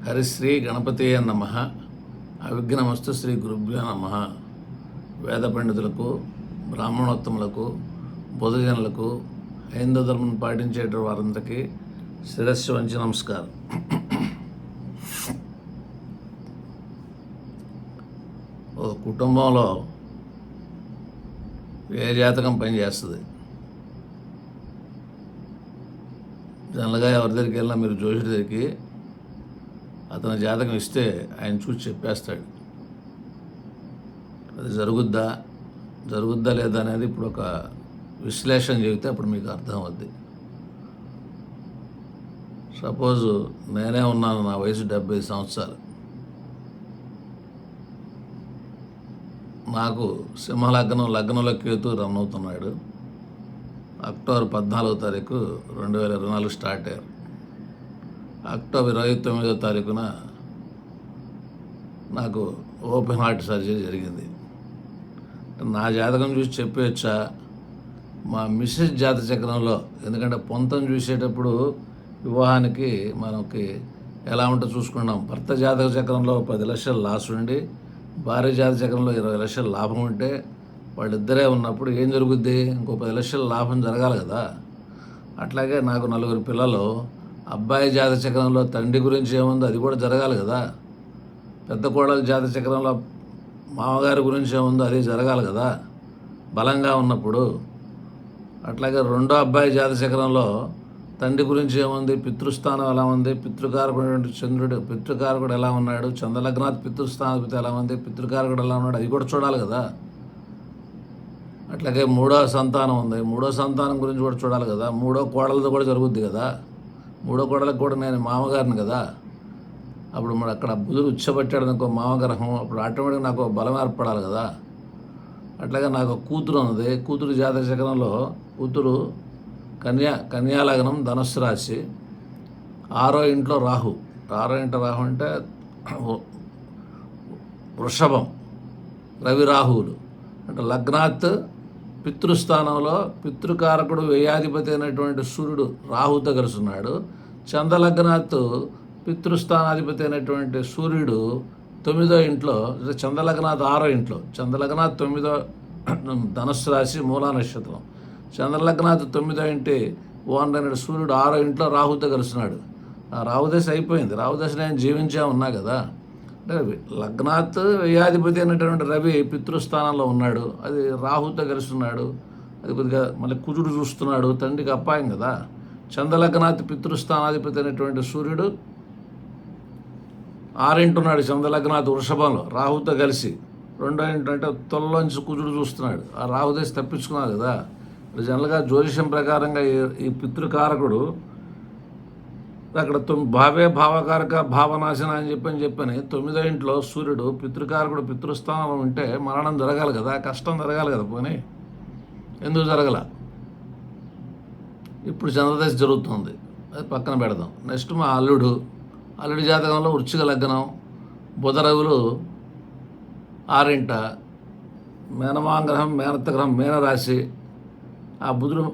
హరిశ్రీ గణపతే నమః. అవిఘ్నమస్తు శ్రీ గురుభ్యో నమః. వేద పండితులకు, బ్రాహ్మణోత్తములకు, బుధజనులకు, హైందవ ధర్మం పాటించేట వారందరికీ శిరస్సు వంచి నమస్కారం. ఒక కుటుంబంలో ఏ జాతకం పనిచేస్తుంది? జనరల్గా ఎవరి దగ్గరికి వెళ్ళినా మీరు జోషుడి దగ్గరికి అతని జాతకం ఇస్తే ఆయన చూసి చెప్పేస్తాడు. అది జరుగుద్దా లేదా అనేది ఇప్పుడు ఒక విశ్లేషణ చెబితే అప్పుడు మీకు అర్థం అవుద్ది. సపోజు నేనే ఉన్నాను, నా వయసు 70 సంవత్సరాలు. నాకు లగ్నంలో కేతు రన్ అవుతున్నాడు. అక్టోబర్ 14వ తారీఖు 2024 స్టార్ట్ అయ్యారు. అక్టోబర్ 29వ తారీఖున నాకు ఓపెన్ హార్ట్ సర్జరీ జరిగింది. నా జాతకం చూసి చెప్పేయచ్చా? మా మిస్సెస్ జాతక చక్రంలో, ఎందుకంటే పొంతం చూసేటప్పుడు వివాహానికి మనకి ఎలా ఉంటుందో చూసుకున్నాం. భర్త జాతక చక్రంలో 10 లక్షల లాస్ ఉండి, భార్య జాతక చక్రంలో 20 లక్షల లాభం ఉంటే వాళ్ళిద్దరే ఉన్నప్పుడు ఏం జరుగుద్ది? ఇంకో 10 లక్షల లాభం జరగాలి కదా. అట్లాగే నాకు 4 పిల్లలు, అబ్బాయి జాతక చక్రంలో తండ్రి గురించి ఏముందో అది కూడా జరగాలి కదా. పెద్ద కోడల జాతక చక్రంలో మామగారి గురించి ఏముందో అది జరగాలి కదా బలంగా ఉన్నప్పుడు. అట్లాగే రెండో అబ్బాయి జాతక చక్రంలో తండ్రి గురించి ఏముంది, పితృస్థానం ఎలా ఉంది, పితృకారకుడు చంద్రుడు, పితృకారకుడు ఎలా ఉన్నాడు, చంద్రలగ్నాథ్ పితృస్థానాధిపతి ఎలా ఉంది, పితృకారకుడు ఎలా ఉన్నాడు, అది కూడా చూడాలి కదా. అట్లాగే మూడో సంతానం ఉంది, మూడో సంతానం గురించి కూడా చూడాలి కదా. మూడో కోడలతో కూడా జరుగుద్ది కదా. మూడో కోడలకు కూడా నేను మామగారిని కదా. అప్పుడు మరి అక్కడ బుధుడు ఉచ్చబట్టాడు అనుకో మామగ్రహం, అప్పుడు ఆటోమేటిక్గా నాకు బలం ఏర్పడాలి కదా. అట్లాగే నాకు కూతురు ఉన్నది. కూతురు జాతక చక్రంలో కూతురు కన్యా లగ్నం, ధనుస్సు రాశి, 6వ ఇంట్లో రాహు. 6వ ఇంట్లో రాహు అంటే వృషభం, రవి రాహువులు. అంటే లగ్నాత్ పితృస్థానంలో పితృకారకుడు వ్యయాధిపతి అయినటువంటి సూర్యుడు రాహుతో కలిసి ఉన్నాడు. చంద్రలగ్నాత్ పితృస్థానాధిపతి అయినటువంటి సూర్యుడు 9వ ఇంట్లో, చంద్రలగ్నాథ్ 6వ ఇంట్లో. చంద్రలగ్నాథ్ 9వ ధనుస్సు రాశి, మూలా నక్షత్రం. చంద్రలగ్నాథ్ 9వ ఇంటి ఓనర్ అయిన సూర్యుడు 6వ ఇంట్లో రాహుతో కలుస్తున్నాడు. ఆ రాహుదశ అయిపోయింది. రాహుదశ నేను జీవించే ఉన్నా కదా. అంటే లగ్నాత్ వ్యయాధిపతి అయినటువంటి రవి పితృస్థానంలో ఉన్నాడు, అది రాహుతో కలుస్తున్నాడు. అది కొద్దిగా మళ్ళీ కుజుడు చూస్తున్నాడు, తండ్రికి అపాయం కదా. చంద్రలగ్నాథ్ పితృస్థానాధిపతి అయినటువంటి సూర్యుడు 6వ ఇంటున్నాడు. చంద్రలగ్నాథ్ వృషభంలో రాహుతో కలిసి 2వ ఇంటి అంటే తొలలోంచి కుజుడు చూస్తున్నాడు. ఆ రాహుదేశ్ తప్పించుకున్నాడు కదా. జనరల్గా జ్యోతిషం ప్రకారంగా ఈ పితృకారకుడు అక్కడ భావకారక భావనాశన అని చెప్పని 9వ ఇంట్లో సూర్యుడు పితృకారకుడు పితృస్థానంలో ఉంటే మరణం జరగాలి కదా, కష్టం జరగాలి కదా. పోనీ ఎందుకు జరగల? ఇప్పుడు చంద్రదశ జరుగుతుంది, అది పక్కన పెడదాం. నెక్స్ట్ మా అల్లుడి జాతకంలో వృశ్చిక లగ్నం, బుధరవులు 6వ ఇంట, మేనమాగ్రహం మేనత్త గ్రహం మీనరాశి. ఆ బుధుడు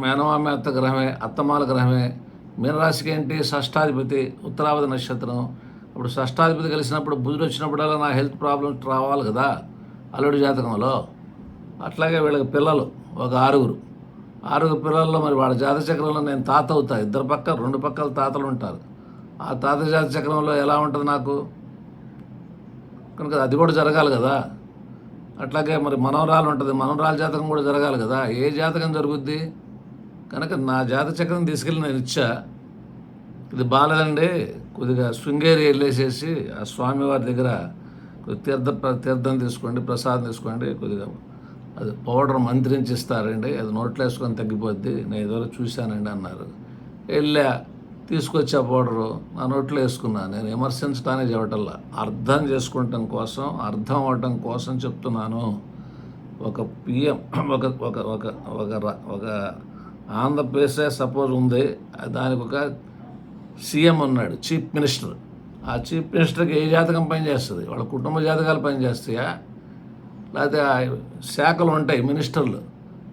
మేనమాత గ్రహమే, అత్తమాల గ్రహమే. మీనరాశికి ఏంటి? షష్టాధిపతి, ఉత్తరావధి నక్షత్రం. అప్పుడు షష్టాధిపతి కలిసినప్పుడు బుధుడు వచ్చినప్పుడల్లా నా హెల్త్ ప్రాబ్లమ్స్ రావాలి కదా అల్లుడి జాతకంలో. అట్లాగే వీళ్ళకి పిల్లలు ఒక 6 పిల్లల్లో మరి వాళ్ళ జాతక చక్రంలో నేను తాత అవుతా. 2 పక్కల తాతలు ఉంటారు. ఆ తాత జాతక చక్రంలో ఎలా ఉంటుంది నాకు? కనుక అది కూడా జరగాలి కదా. అట్లాగే మరి మనవరాలు ఉంటుంది, మనవరాల జాతకం కూడా జరగాలి కదా. ఏ జాతకం జరుగుద్ది? కనుక నా జాతక చక్రం తీసుకెళ్ళి నేను ఇచ్చా. ఇది బాలేదండి, కొద్దిగా శృంగేరి వెళ్ళేసేసి ఆ స్వామివారి దగ్గర తీర్థం తీసుకోండి, ప్రసాదం తీసుకోండి, కొద్దిగా అది పౌడర్ మంత్రించి ఇస్తారండి, అది నోట్లో వేసుకొని తగ్గిపోద్ది, నేను ఏదో చూశానండి అన్నారు. వెళ్ళా, తీసుకొచ్చా పౌడరు, నా నోట్లో వేసుకున్నా. నేను విమర్శించడానికి చెప్పటల్లా, అర్థం అవటం కోసం చెప్తున్నాను. ఒక పిఎం ఒక ఆంధ్రప్రదేశ్ సపోజ్ ఉంది, దానికి ఒక సీఎం ఉన్నాడు, చీఫ్ మినిస్టర్. ఆ చీఫ్ మినిస్టర్కి ఏ జాతకం పనిచేస్తుంది? వాళ్ళ కుటుంబ జాతకాలు పనిచేస్తాయా? లేకపోతే ఆ శాఖలు ఉంటాయి మినిస్టర్లు,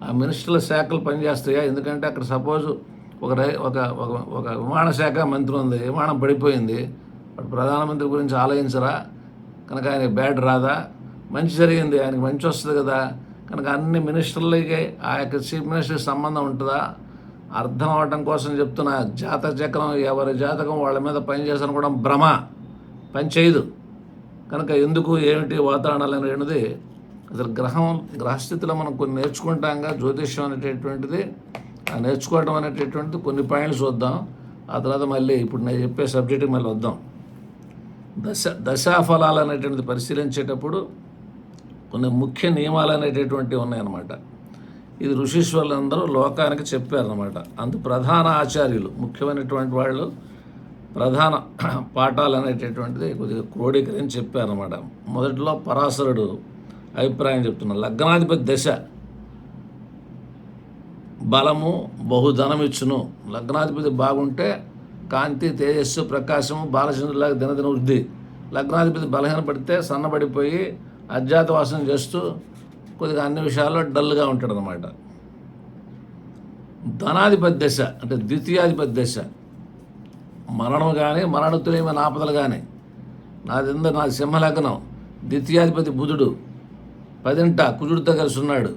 ఆ మినిస్టర్ల శాఖలు పనిచేస్తాయా? ఎందుకంటే అక్కడ సపోజు ఒక విమాన శాఖ మంత్రి ఉంది, విమానం పడిపోయింది, ప్రధానమంత్రి గురించి ఆలోచించరా? కనుక ఆయనకి బ్యాడ్ రాదా? మంచి జరిగింది, ఆయనకి మంచి వస్తుంది కదా, కనుక అన్ని మినిస్టర్లకి ఆ యొక్క చీఫ్ మినిస్టర్కి సంబంధం ఉంటుందా? అర్థం అవటం కోసం చెప్తున్న జాతక చక్రం ఎవరి జాతకం వాళ్ళ మీద పనిచేసిన కూడా భ్రమ, పని చేయదు. కనుక ఎందుకు ఏమిటి వాతావరణాలు అనేటువంటిది అసలు గ్రహస్థితిలో మనం కొన్ని నేర్చుకుంటాంగా జ్యోతిష్యం అనేటటువంటిది. ఆ నేర్చుకోవడం అనేటటువంటిది కొన్ని పాయింట్లు చూద్దాం. ఆ తర్వాత మళ్ళీ ఇప్పుడు నేను చెప్పే సబ్జెక్ట్కి మళ్ళీ వద్దాం. దశాఫలాలు అనేటువంటిది పరిశీలించేటప్పుడు కొన్ని ముఖ్య నియమాలు అనేటటువంటివి ఉన్నాయన్నమాట. ఇది ఋషీశ్వరులందరూ లోకానికి చెప్పారన్నమాట. అందు ప్రధాన ఆచార్యులు ముఖ్యమైనటువంటి వాళ్ళు ప్రధాన పాఠాలు అనేటటువంటిది కొద్దిగా క్రోడీకరించి చెప్పారన్నమాట. మొదట్లో పరాశరుడు అభిప్రాయం చెప్తున్నారు. లగ్నాధిపతి దశ బలము బహుధనం ఇచ్చును. లగ్నాధిపతి బాగుంటే కాంతి, తేజస్సు, ప్రకాశము, బాలచంద్రులాగా దినదిన వృద్ధి. లగ్నాధిపతి బలహీనపడితే సన్నబడిపోయి అజ్ఞాతవాసం చేస్తూ కొద్దిగా అన్ని విషయాల్లో డల్గా ఉంటాడు అన్నమాట. ధనాధిపతి దశ అంటే ద్వితీయాధిపతి దశ మరణం కానీ మరణతుల్యమైన ఆపదలు కానీ. నాది సింహలగ్నం, ద్వితీయాధిపతి బుధుడు 10ంట కుజుడితో కలిసి ఉన్నాడు.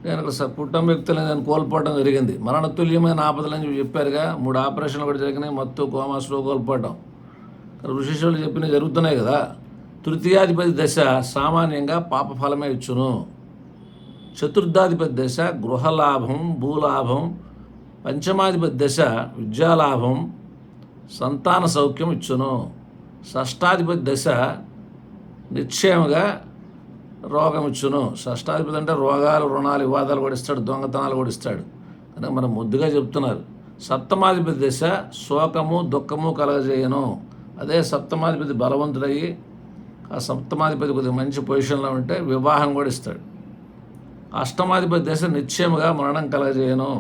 నేను అక్కడ కుటుంబ వ్యక్తులను నేను కోల్పోవడం జరిగింది. మరణతుల్యమైన ఆపదలని చెప్పారుగా, 3 ఆపరేషన్లు కూడా జరిగినాయి, మత్తు, కోమా, స్లో కోల్పోవడం. ఋషిశులు చెప్పినవి జరుగుతున్నాయి కదా. తృతీయాధిపతి దశ సామాన్యంగా పాపఫలమే ఇచ్చును. చతుర్థాధిపతి దశ గృహలాభం, భూలాభం. పంచమాధిపతి దశ విద్యాలాభం, సంతాన సౌఖ్యం ఇచ్చును. షష్టాధిపతి దశ నిశ్చయముగా రోగం ఇచ్చును. షష్టాధిపతి అంటే రోగాలు, రుణాలు, వివాదాలు కూడా ఇస్తాడు, దొంగతనాలు కూడా ఇస్తాడు. కనుక మనం ముద్దుగా చెప్తున్నారు. సప్తమాధిపతి దశ శోకము, దుఃఖము కలగజేయను. అదే సప్తమాధిపతి బలవంతుడయ్యి ఆ సప్తమాధిపతి కొద్దిగా మంచి పొజిషన్లో ఉంటే వివాహం కూడా ఇస్తాడు. అష్టమాధిపతి దశ నిశ్చయముగా మరణం కలగజేయను.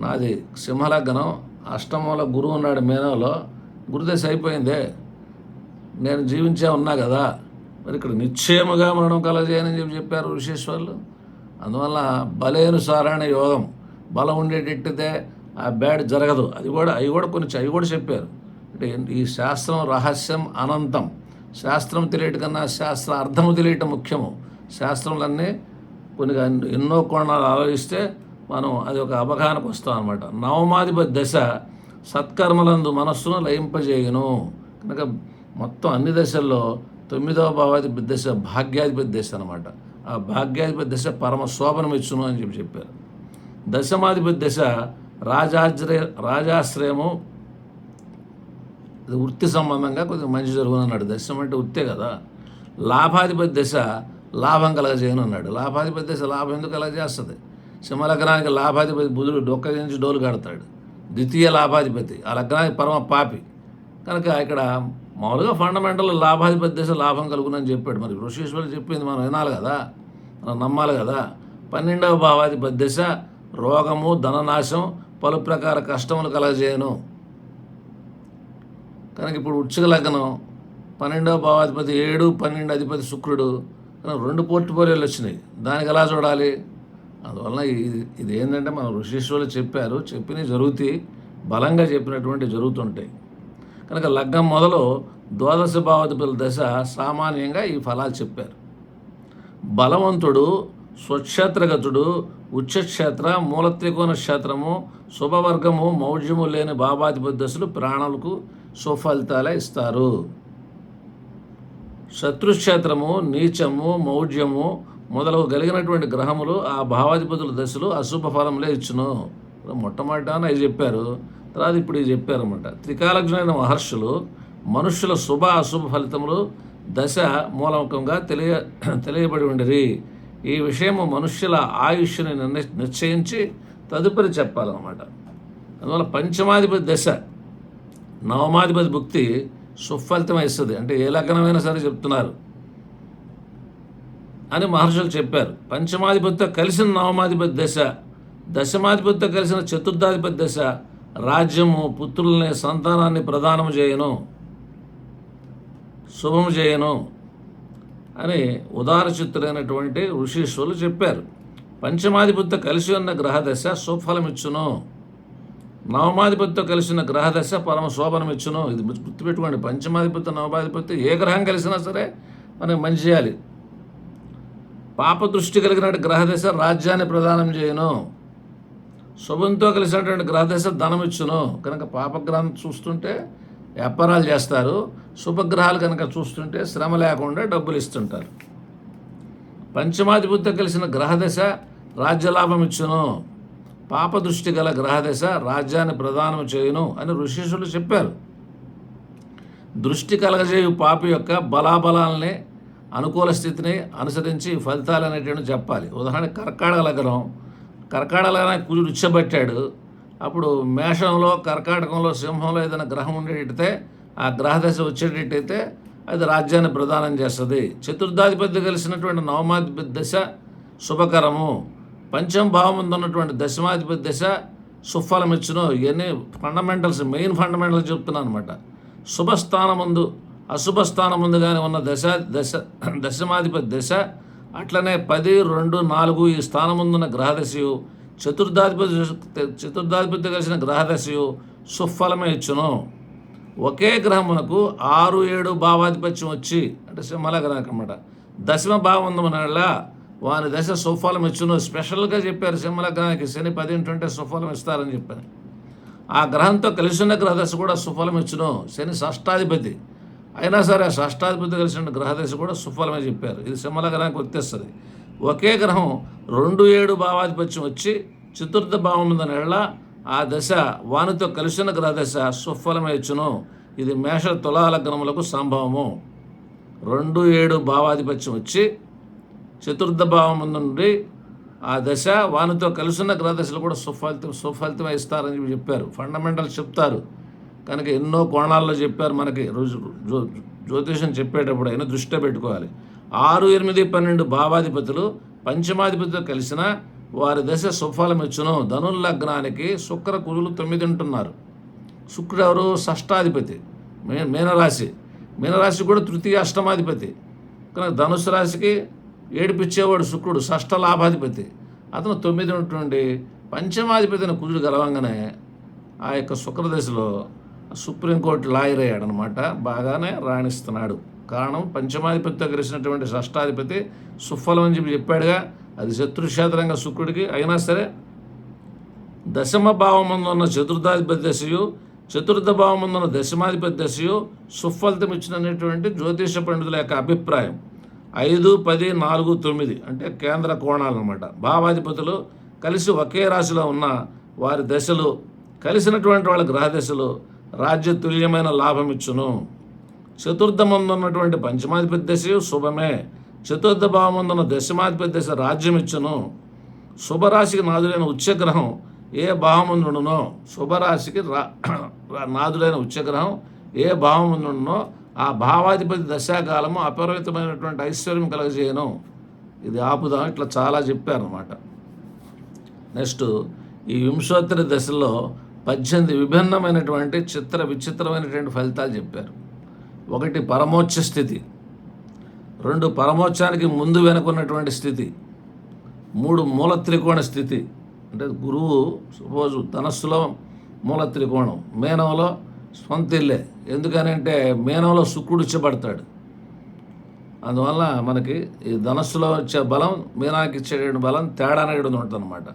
నాది సింహలగ్నం, అష్టమంలో గురువు ఉన్నాడు మీనంలో. గురుదశ అయిపోయిందే, నేను జీవించే ఉన్నా కదా, మరి ఇక్కడ నిశ్చయముగా మరణం కలగజేయనని చెప్పారు ఋషీశ్వరులు. అందువల్ల బలేనుసారాయణ యోగం, బలం ఉండేటట్టితే ఆ బ్యాడ్ జరగదు. అవి కూడా చెప్పారు. అంటే ఈ శాస్త్రం రహస్యం అనంతం. శాస్త్రం తెలియటం కన్నా శాస్త్ర అర్థము తెలియటం ముఖ్యము. శాస్త్రములన్నీ కొన్ని ఎన్నో కోణాలు ఆలోచిస్తే మనం అది ఒక అవగాహనకు వస్తాం అన్నమాట. నవమాధిపతి దశ సత్కర్మలందు మనస్సును లయింపజేయును. కనుక మొత్తం అన్ని దశల్లో 9వ భావాధిపతి దశ భాగ్యాధిపతి దశ అనమాట. ఆ భాగ్యాధిపతి దశ పరమ శోభనం ఇచ్చును అని చెప్పారు. దశమాధిపతి దశ రాజాశ్రయము, అది వృత్తి సంబంధంగా కొద్దిగా మంచి జరుగునన్నాడు. దశం అంటే వృత్తే కదా. లాభాధిపతి దశ లాభం కలగజేయను అన్నాడు. లాభాధిపతి దశ లాభం ఎందుకు కలగజేస్తుంది? సింహలగ్నానికి లాభాధిపతి బుధుడు డొక్క నుంచి డోలు కడతాడు. ద్వితీయ లాభాధిపతి ఆ లగ్నానికి పరమ పాపి. కనుక ఇక్కడ మామూలుగా ఫండమెంటల్ లాభాధిపతి దశ లాభం కలుగునని చెప్పాడు. మరి ఋషీశ్వరులు చెప్పింది మనం వినాలి కదా, మనం నమ్మాలి కదా. 12వ భావాధిపతి దశ రోగము, ధననాశం, పలు ప్రకార కష్టములు కలగజేయను. కనుక ఇప్పుడు వృశ్చిక లగ్నం 12వ భావాధిపతి 7, 12 అధిపతి శుక్రుడు. కనుక 2 పోర్ట్ఫోలియోలు వచ్చినాయి. దానికి ఎలా చూడాలి? అందువలన ఇది ఏంటంటే మన ఋషీశ్వరులు చెప్పారు, చెప్పినవి జరుగుతాయి, బలంగా చెప్పినటువంటి జరుగుతుంటాయి. కనుక లగ్నం మొదలు ద్వాదశ భావాధిపతుల దశ సామాన్యంగా ఈ ఫలాలు చెప్పారు. బలవంతుడు, స్వక్షేత్రగతుడు, ఉచ్చక్షేత్ర, మూలత్రికోణ క్షేత్రము, శుభవర్గము, మౌఢ్యము లేని భావాధిపతి దశలు ప్రాణులకు సుఫలితాలే ఇస్తారు. శత్రుక్షేత్రము, నీచము, మౌఢ్యము మొదలగు కలిగినటువంటి గ్రహములు ఆ భావాధిపతుల దశలు అశుభ ఫలంలే ఇచ్చును. మొట్టమొదట అవి చెప్పారు, తర్వాత ఇప్పుడు ఇది చెప్పారన్నమాట. త్రికాలజ్ఞులైన మహర్షులు మనుష్యుల శుభ అశుభ ఫలితములు దశ మూలకంగా తెలియబడి ఉండేది. ఈ విషయము మనుష్యుల ఆయుష్ని నిశ్చయించి తదుపరి చెప్పాలన్నమాట. అందువల్ల పంచమాధిపతి దశ నవమాధిపతి భుక్తి సుఫలితం ఇస్తుంది. అంటే ఏ లగ్నమైనా సరే చెప్తున్నారు అని మహర్షులు చెప్పారు. పంచమాధిపతితో కలిసిన నవమాధిపతి దశ, దశమాధిపతితో కలిసిన చతుర్థాధిపతి దశ రాజ్యము, పుత్రుల్ని, సంతానాన్ని ప్రదానము చేయను, శుభము చేయను అని ఉదారచిత్తులైనటువంటి ఋషీశ్వరులు చెప్పారు. పంచమాధిపతితో కలిసి ఉన్న గ్రహదశ సుఫలమిచ్చును. నవమాధిపతితో కలిసిన గ్రహదశ పరమ శోభనమిచ్చును. ఇది గుర్తుపెట్టుకోండి. పంచమాధిపతి నవమాధిపతి ఏ గ్రహం కలిసినా సరే మనకి మంచి చేయాలి. పాప దృష్టి కలిగినటువంటి గ్రహదశ రాజ్యాన్ని ప్రదానం చేయను. శుభంతో కలిసినటువంటి గ్రహదశ ధనమిచ్చును. కనుక పాపగ్రహం చూస్తుంటే వ్యాపారాలు చేస్తారు, శుభగ్రహాలు కనుక చూస్తుంటే శ్రమ లేకుండా డబ్బులు ఇస్తుంటారు. పంచమాధిపతితో కలిసిన గ్రహదశ రాజ్యలాభం ఇచ్చును. పాప దృష్టి గల గ్రహదశ రాజ్యాన్ని ప్రదానం చేయును అని ఋషీషులు చెప్పారు. దృష్టి కలగజేయు పాపి యొక్క బలాబలాల్ని అనుకూల స్థితిని అనుసరించి ఫలితాలు అనేటువంటి చెప్పాలి. ఉదాహరణ కర్కాటక లగ్నం, కర్కాటక లగ్నానికి కుజుడు ఉచ్చబట్టాడు. అప్పుడు మేషంలో, కర్కాటకంలో, సింహంలో ఏదైనా గ్రహం ఉండేటైతే ఆ గ్రహదశ వచ్చేటట్టయితే అది రాజ్యాన్ని ప్రదానం చేస్తుంది. చతుర్థాధిపతి కలిసినటువంటి నవమాధిపతి దశ శుభకరము. పంచమ భావం ఉన్నటువంటి దశమాధిపతి దశ సుఫలం ఇచ్చును. ఇవన్నీ ఫండమెంటల్స్, మెయిన్ ఫండమెంటల్స్ చెప్తున్నాను అనమాట. శుభస్థానం ముందు అశుభ స్థానం ముందు కానీ ఉన్న దశమాధిపతి దశ, అట్లనే 10, 2, 4 ఈ స్థానం ముందున్న గ్రహదశయు చతుర్థాధిపతి కలిసిన గ్రహదశయు సుఫలమే ఇచ్చును. ఒకే గ్రహమునకు 6, 7 భావాధిపత్యం వచ్చి అంటే సింహల గ్రహం అన్నమాట. దశమ భావం ఉందమనల్ల వాని దశ సుఫలం ఇచ్చును. స్పెషల్గా చెప్పారు సింహల గ్రహానికి శని 10 ఉంటే సుఫలం ఇస్తారని చెప్పాను. ఆ గ్రహంతో కలిసి ఉన్న గ్రహదశ కూడా సుఫలం ఇచ్చును. శని షష్టాధిపతి అయినా సరే షష్టాధిపతి కలిసిన గ్రహదశ కూడా సుఫలమే చెప్పారు. ఇది సింహల గ్రహానికి వర్తిస్తుంది. ఒకే గ్రహం 2, 7 భావాధిపత్యం వచ్చి చతుర్థ భావం ఉందనేళ్ళ ఆ దశ వానితో కలిసిన గ్రహదశ సుఫలమే ఇచ్చును. ఇది మేష తులా లగ్నములకు సంభవము. 2, 7 భావాధిపత్యం వచ్చి చతుర్థ భావం నుండి ఆ దశ వానితో కలిసిన గ్రహదశలు కూడా సుఫలితం ఇస్తారని చెప్పారు. ఫండమెంటల్స్ చెప్తారు కనుక ఎన్నో కోణాల్లో చెప్పారు. మనకి రోజు జ్యోతిషం చెప్పేటప్పుడు అయినా దృష్టిలో పెట్టుకోవాలి. 6, 8, 12 భావాధిపతులు పంచమాధిపతితో కలిసిన వారి దశ సుఫలం ఇచ్చును. ధనుర్లగ్నానికి శుక్ర కుజులు 9 ఉంటున్నారు. శుక్రుడు ఎవరు? షష్టాధిపతి, మీనరాశి కూడా తృతీయ అష్టమాధిపతి. కనుక ధనుసు రాశికి ఏడిపిచ్చేవాడు శుక్రుడు, షష్ఠ లాభాధిపతి. అతను 9 ఉంటుండి పంచమాధిపతిని కుజుడు గెలవంగానే ఆ యొక్క శుక్రదశలో సుప్రీంకోర్టు లాయర్ అయ్యాడనమాట. బాగానే రాణిస్తున్నాడు. కారణం పంచమాధిపతితో కలిసినటువంటి షష్టాధిపతి సుఫలం అని చెప్పాడుగా. అది శత్రుక్షేత్రంగా శుక్రుడికి. అయినా సరే దశమ భావం ముందున్న చతుర్థాధిపతి దశయు చతుర్థ భావం ముందున్న దశమాధిపతి దశయు సుఫలితం ఇచ్చినటువంటి జ్యోతిష పండితుల యొక్క అభిప్రాయం. 5, 10, 4, 9 అంటే కేంద్ర కోణాలు అన్నమాట. భావాధిపతులు కలిసి ఒకే రాశిలో ఉన్న వారి దశలు కలిసినటువంటి వాళ్ళ గ్రహదశలు రాజ్యతుల్యమైన లాభం ఇచ్చును. చతుర్థమందు ఉన్నటువంటి పంచమాధిపతి దశయు శుభమే. చతుర్థ భావం ముందున్న దశమాధిపతి దశ రాజ్యం ఇచ్చును. శుభరాశికి నాదులైన ఉచ్చగ్రహం ఏ భావముందునో, శుభరాశికి నాదులైన ఉచ్చగ్రహం ఏ భావముందునో ఆ భావాధిపతి దశాకాలము అపరిమితమైనటువంటి ఐశ్వర్యం కలగజేయను. ఇది ఆపుదాం. ఇట్లా చాలా చెప్పారన్నమాట. నెక్స్ట్ ఈ వింశోత్తరి దశలో 18 విభిన్నమైనటువంటి విచిత్రమైనటువంటి ఫలితాలు చెప్పారు. 1 పరమోచ్చ స్థితి, 2 పరమోచ్చానికి ముందు వెనుకున్నటువంటి స్థితి, 3 మూల త్రికోణ స్థితి. అంటే గురువు సపోజు ధనస్సులో మూల త్రికోణం, మీనంలో సొంత ఇల్లే. ఎందుకనంటే మీనంలో శుక్రుడు ఇచ్చబడతాడు. అందువల్ల మనకి ఈ ధనస్సులో వచ్చే బలం మీనానికి ఇచ్చేటువంటి బలం తేడా అనేది ఉంటుంది అన్నమాట.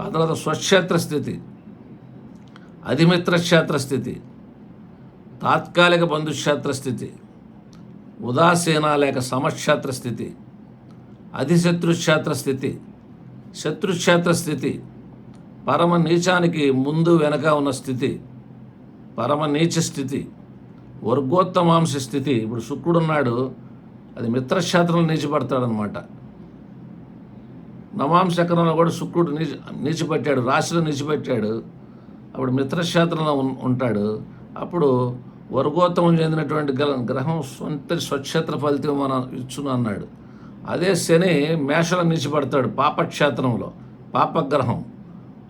ఆ తర్వాత స్వక్షేత్ర స్థితి, అధిమిత్ర క్షేత్ర స్థితి, తాత్కాలిక బంధుక్షేత్ర స్థితి, ఉదాసీన లేక సమక్షేత్ర స్థితి, అధిశత్రుక్షేత్ర స్థితి, శత్రుక్షేత్ర స్థితి, పరమ నీచానికి ముందు వెనక ఉన్న స్థితి, పరమ నీచ స్థితి, వర్గోత్తమాంశ స్థితి. ఇప్పుడు శుక్రుడు ఉన్నాడు, అది మిత్రక్షేత్రంలో నీచిపడతాడనమాట. నవాంశకరంలో కూడా శుక్రుడు నీచిపెట్టాడు, రాశిలో నీచిపెట్టాడు. అప్పుడు మిత్రక్షేత్రంలో ఉంటాడు. అప్పుడు వర్గోత్తమం చెందినటువంటి గ్రహం స్వక్షేత్ర ఫలితం మనం ఇచ్చును అన్నాడు. అదే శని మేషలో నీచిపడతాడు, పాపక్షేత్రంలో, పాపగ్రహం.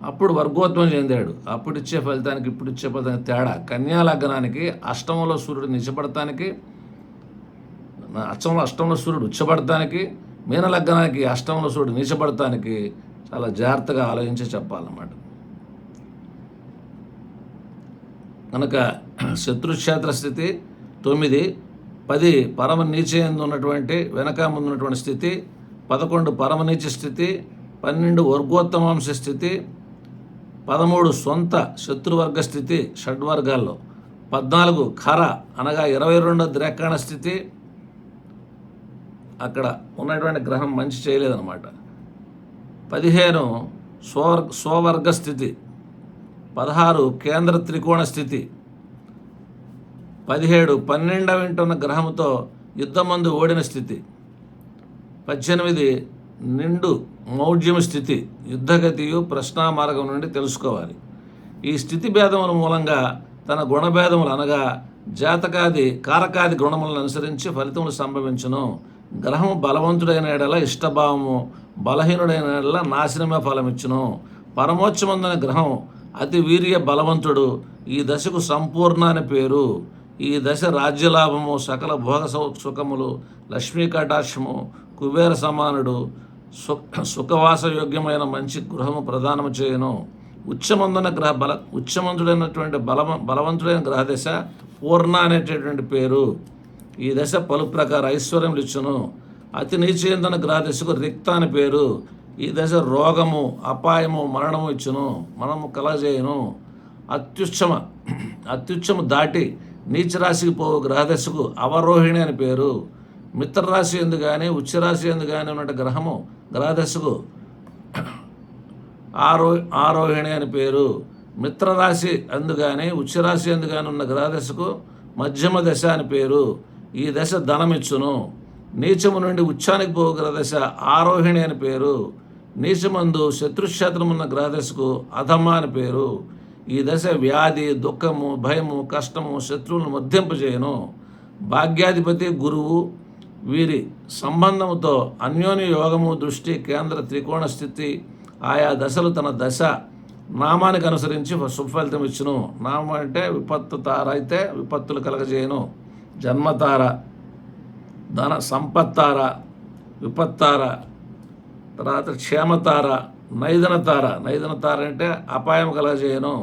అప్పుడు వర్గోత్తమం చెందాడు. అప్పుడు ఇచ్చే ఫలితానికి ఇప్పుడు ఇచ్చే ఫలితానికి తేడా. కన్యా లగ్నానికి అష్టమంలో సూర్యుడు నిచ్చబడటానికి, అష్టంలో సూర్యుడు ఉచ్చబడటానికి, మీన లగ్నానికి అష్టంలో సూర్యుడు నీచబడటానికి చాలా జాగ్రత్తగా ఆలోచించి చెప్పాలన్నమాట. కనుక శత్రుక్షేత్ర స్థితి 9, 10 పరమ నీచయందు ఉన్నటువంటి వెనక ముందు ఉన్నటువంటి స్థితి, 11 పరమ నీచ స్థితి, 12 వర్గోత్తమాంశ స్థితి, 13 సొంత శత్రువర్గ స్థితి షడ్వర్గాల్లో, 14 ఖర అనగా 22 ద్రేకాణ స్థితి. అక్కడ ఉన్నటువంటి గ్రహం మంచి చేయలేదన్నమాట. 15 స్వవర్గ స్థితి, 16 కేంద్ర త్రికోణ స్థితి, 17 12వ ఇంట ఉన్న గ్రహంతో యుద్ధమందు ఓడిన స్థితి, 18 నిండు మౌఢ్యము స్థితి, యుద్ధగతియు ప్రశ్నామార్గం నుండి తెలుసుకోవాలి. ఈ స్థితి భేదముల మూలంగా తన గుణభేదములు అనగా జాతకాది కారకాది గుణములను అనుసరించి ఫలితములు సంభవించును. గ్రహము బలవంతుడైన ఎడల ఇష్టభావము, బలహీనుడైన ఎడల నాశనమే ఫలమిచ్చును. పరమోచ్చమందున గ్రహం అతి వీర్య బలవంతుడు. ఈ దశకు సంపూర్ణ అని పేరు. ఈ దశ రాజ్యలాభము, సకల భోగ సుఖములు, లక్ష్మీ కటాక్షము, కుబేర సమానుడు, సుఖవాసయోగ్యమైన మంచి గృహము ప్రదానము చేయను. ఉచ్చమంతుడైనటువంటి బలవంతుడైన గ్రహదశ పూర్ణ అనేటటువంటి పేరు. ఈ దశ పలు ప్రకార ఐశ్వర్యములు ఇచ్చును. అతి నీచయందున గ్రహదశకు రిక్త అని పేరు. ఈ దశ రోగము, అపాయము, మరణము ఇచ్చును, మనము కలగజేయును. అత్యుచ్చము దాటి నీచరాశికి పోవు గ్రహదశకు అవరోహిణి అని పేరు. మిత్రరాశి ఎందు కానీ ఉచ్చరాశి ఎందు కానీ ఉన్న గ్రహదశకు ఆరోహిణి అని పేరు. మిత్రరాశి అందు కానీ ఉచ్చరాశి ఎందు కానీ ఉన్న గ్రహదశకు మధ్యమ దశ అని పేరు. ఈ దశ ధనమిచ్చును. నీచము నుండి ఉచ్చానికి పోవు గ్రహదశ ఆరోహిణి అని పేరు. నీచమందు శత్రుక్షేత్రమున్న గ్రహదశకు అధమ అని పేరు. ఈ దశ వ్యాధి, దుఃఖము, భయము, కష్టము, శత్రువులను మధ్యింపజేయను. భాగ్యాధిపతి గురువు, వీరి సంబంధముతో అన్యోన్య యోగము, దృష్టి, కేంద్ర త్రికోణ స్థితి ఆయా దశలు తన దశ నామానికి అనుసరించి సుఫలితం ఇచ్చును. నామం అంటే విపత్తు తార అయితే విపత్తులు కలగజేయను. జన్మతార, ధన సంపత్తార, విపత్తార, తర్వాత క్షేమతార, నైదన తార అంటే అపాయం కలగజేయను.